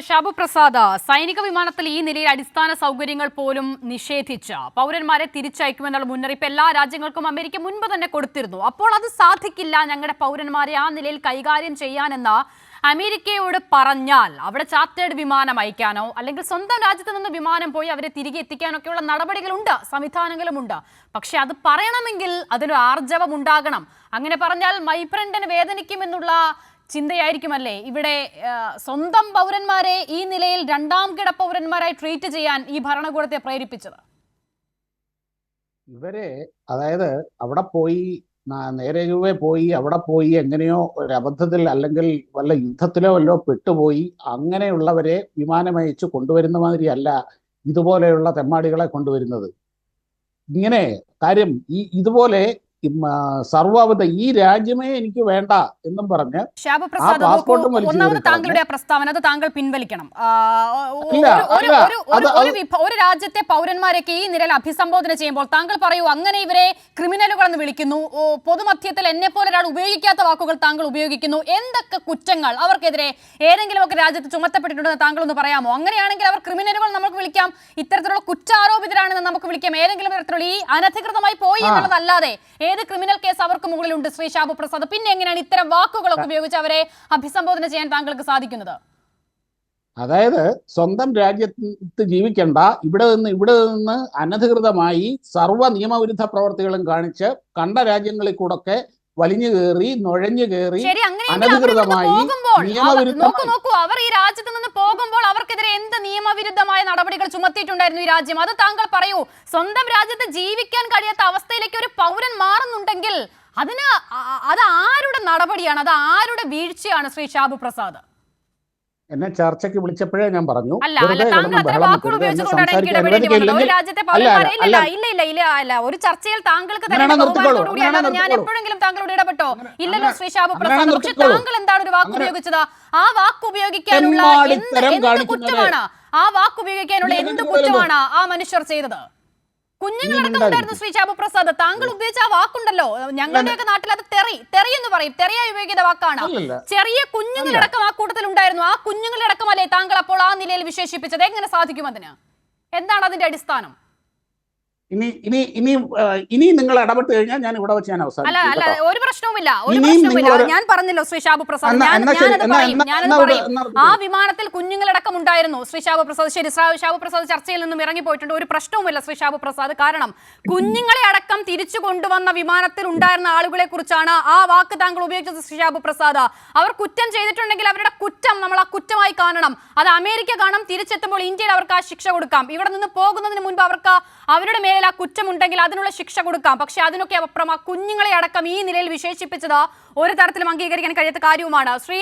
ഷാബു പ്രസാദ്, സൈനിക വിമാനത്തിൽ ഈ നിലയിൽ അടിസ്ഥാന സൗകര്യങ്ങൾ പോലും നിഷേധിച്ച പൗരന്മാരെ തിരിച്ചയക്കുമെന്നുള്ള മുന്നറിയിപ്പ് എല്ലാ രാജ്യങ്ങൾക്കും അമേരിക്ക മുൻപ് തന്നെ കൊടുത്തിരുന്നു. അപ്പോൾ അത് സാധിക്കില്ല, ഞങ്ങളുടെ പൗരന്മാരെ ആ നിലയിൽ കൈകാര്യം ചെയ്യാനെന്ന് അമേരിക്കയോട് പറഞ്ഞാൽ അവിടെ ചാർട്ടേഡ് വിമാനം അയക്കാനോ അല്ലെങ്കിൽ സ്വന്തം രാജ്യത്ത് നിന്ന് വിമാനം പോയി അവരെ തിരികെ എത്തിക്കാനൊക്കെയുള്ള നടപടികളുണ്ട്, സംവിധാനങ്ങളുമുണ്ട്. പക്ഷെ അത് പറയണമെങ്കിൽ അതിനൊരു ആർജവം ഉണ്ടാകണം. അങ്ങനെ പറഞ്ഞാൽ മൈപ്രന്റിന് വേദനിക്കുമെന്നുള്ള ചിന്തയായിരിക്കുമല്ലേ ഇവിടെ സ്വന്തം പൗരന്മാരെ ഈ നിലയിൽ രണ്ടാം കിട പൗരന്മാരായി ട്രീറ്റ് ചെയ്യാൻ ഈ ഭരണകൂടത്തെ പ്രേരിപ്പിച്ചത്? ഇവരെ അതായത് അവിടെ പോയി നേരെ ചൊവ്വേ പോയി അവിടെ പോയി എങ്ങനെയോ ഒരു അബദ്ധത്തിൽ അല്ലെങ്കിൽ വല്ല യുദ്ധത്തിലോ വല്ലോ പെട്ടുപോയി അങ്ങനെയുള്ളവരെ വിമാനമയച്ച് കൊണ്ടുവരുന്ന മാതിരിയല്ല ഇതുപോലെയുള്ള തെമ്മാടികളെ കൊണ്ടുവരുന്നത്. ഇങ്ങനെ കാര്യം ഇതുപോലെ സർവാവധ ഈ രാജ്യമേ എനിക്ക് വേണ്ട എന്നും പറഞ്ഞ് ഷാബു പ്രസാദ്, ഒന്നാമത് താങ്കളുടെ പ്രസ്താവന അത് താങ്കൾ പിൻവലിക്കണം. ഒരു രാജ്യത്തെ പൗരന്മാരൊക്കെ ഈ നിലയിൽ അഭിസംബോധന ചെയ്യുമ്പോൾ താങ്കൾ പറയൂ അങ്ങനെ ഇവരെ ക്രിമിനലുകളെന്ന് വിളിക്കുന്നു, പൊതുമധ്യത്തിൽ എന്നെ പോലെ ഒരാൾ ഉപയോഗിക്കാത്ത വാക്കുകൾ താങ്കൾ ഉപയോഗിക്കുന്നു. എന്തൊക്കെ കുറ്റങ്ങൾ അവർക്കെതിരെ ഏതെങ്കിലും ഒക്കെ രാജ്യത്ത് ചുമത്തപ്പെട്ടിട്ടുണ്ടെന്ന് താങ്കൾ ഒന്ന് പറയാമോ? അങ്ങനെയാണെങ്കിൽ അവർ ക്രിമിനലുകൾ നമുക്ക് വിളിക്കാം, ഇത്തരത്തിലുള്ള കുറ്റാരോപിതരാണെന്ന് നമുക്ക് വിളിക്കാം. ഏതെങ്കിലും തരത്തിലുള്ള ഈ അനധികൃതമായി പോയി എന്നുള്ളതല്ലാതെ ഏത് ക്രിമിനൽ കേസ് അവർക്ക് മുകളിലുണ്ട് ശ്രീ ഷാബു പ്രസാദ്? പിന്നെ എങ്ങനെയാണ് ഇത്തരം വാക്കുകളൊക്കെ ഉപയോഗിച്ച് അവരെ അഭിസംബോധന ചെയ്യാൻ താങ്കൾക്ക് സാധിക്കുന്നത്? അതായത് സ്വന്തം രാജ്യത്ത് ജീവിക്കേണ്ട, ഇവിടെ നിന്ന് അനധികൃതമായി സർവ്വ നിയമവിരുദ്ധ പ്രവർത്തികളും കാണിച്ച് കണ്ട രാജ്യങ്ങളിൽ കൂടെ വലിഞ്ഞു കയറി നുഴഞ്ഞു കയറി അനധികൃതമായി നോക്കൂ, അവർ ഈ രാജ്യത്ത് നിന്ന് പോകുമ്പോൾ അവർക്കെതിരെ എന്ത് നിയമവിരുദ്ധമായ നടപടികൾ ചുമത്തിയിട്ടുണ്ടായിരുന്നു ഈ രാജ്യം? അത് താങ്കൾ പറയൂ. സ്വന്തം രാജ്യത്ത് ജീവിക്കാൻ കഴിയാത്ത അവസ്ഥയിലേക്ക് ഒരു പൗരൻ മാറുന്നുണ്ടെങ്കിൽ അത് ആരുടെ നടപടിയാണ്, അത് ആരുടെ വീഴ്ചയാണ് ശ്രീ ഷാബു പ്രസാദ്? എന്നെ ചർച്ചയ്ക്ക് വിളിച്ചപ്പോഴേ ഞാൻ പറഞ്ഞു ഒരു ചർച്ചയിൽ താങ്കൾക്ക് ഞാൻ എപ്പോഴെങ്കിലും താങ്കളോട് ഇടപെട്ടോ? ഇല്ലല്ലോ ശ്രീ ഷാബു പ്രസാദ്. പക്ഷെ താങ്കൾ എന്താണ് ഒരു വാക്ക് ഉപയോഗിച്ചത്? ആ വാക്ക് ഉപയോഗിക്കാനുള്ള എന്ത് കുറ്റമാണ് എന്ത് കുറ്റമാണ് ആ മനുഷ്യർ ചെയ്തത്? കുഞ്ഞുങ്ങളടക്കമുണ്ടായിരുന്നു ശ്രീ ഷാബു പ്രസാദ്. താങ്കൾ ഉപയോഗിച്ച ആ വാക്കുണ്ടല്ലോ, ഞങ്ങളുടെയൊക്കെ നാട്ടിൽ അത് തെറി എന്ന് പറയും, തെറിയായി ഉപയോഗിക്കുന്ന വാക്കാണ്. ചെറിയ കുഞ്ഞുങ്ങളടക്കം ആ കൂട്ടത്തിൽ ഉണ്ടായിരുന്നു. ആ കുഞ്ഞുങ്ങളടക്കമല്ലേ താങ്കൾ അപ്പോൾ ആ നിലയിൽ വിശേഷിപ്പിച്ചത്? എങ്ങനെ സാധിക്കും അതിന്? എന്താണ് അതിന്റെ അടിസ്ഥാനം? ഇനി നിങ്ങൾ ഇടപെട്ട് കഴിഞ്ഞാൽ ഞാൻ ഇവിടെ വെച്ച് ഞാൻ അവസാനിപ്പിക്കും. ഒരു പ്രശ്നവുമില്ല. ഞാൻ പറഞ്ഞല്ലോ ശ്രീ ഷാബു പ്രസാദ്, ഞാനത് പറയും. ആ വിമാനത്തിൽ കുഞ്ഞുങ്ങളടക്കം ഉണ്ടായിരുന്നു ശ്രീ ഷാബു പ്രസാദ്. ശരി, ഷാബു പ്രസാദ് ചർച്ചയിൽ നിന്നും ഇറങ്ങി പോയിട്ടുണ്ട്. ഒരു പ്രശ്നവുമില്ല ശ്രീ ഷാബു പ്രസാദ്. കാരണം കുഞ്ഞുങ്ങളെ അടക്കം തിരിച്ചു കൊണ്ടുവന്ന വിമാനത്തിൽ ഉണ്ടായിരുന്ന ആളുകളെ കുറിച്ചാണ് ആ വാക്ക് താങ്കൾ ഉപയോഗിച്ചത് ശ്രീ ഷാബു പ്രസാദ്. അവർ കുറ്റം ചെയ്തിട്ടുണ്ടെങ്കിൽ അവരുടെ കുറ്റം നമ്മൾ ആ കുറ്റമായി കാണണം. അത് അമേരിക്ക കാണാം. തിരിച്ചെത്തുമ്പോൾ ഇന്ത്യയിൽ അവർക്ക് ആ ശിക്ഷ കൊടുക്കാം. ഇവിടെ നിന്ന് പോകുന്നതിന് മുൻപ് അവർക്ക് അവരുടെ മേലെ ആ കുറ്റമുണ്ടെങ്കിൽ അതിനുള്ള ശിക്ഷ കൊടുക്കാം. പക്ഷെ അതിനൊക്കെ അപ്പുറം ആ കുഞ്ഞുങ്ങളെ അടക്കം ഈ നിലയിൽ വിശേഷിപ്പിച്ചത് ഒരു തരത്തിലും അംഗീകരിക്കാൻ കഴിയാത്ത കാര്യവുമാണ്. ശ്രീ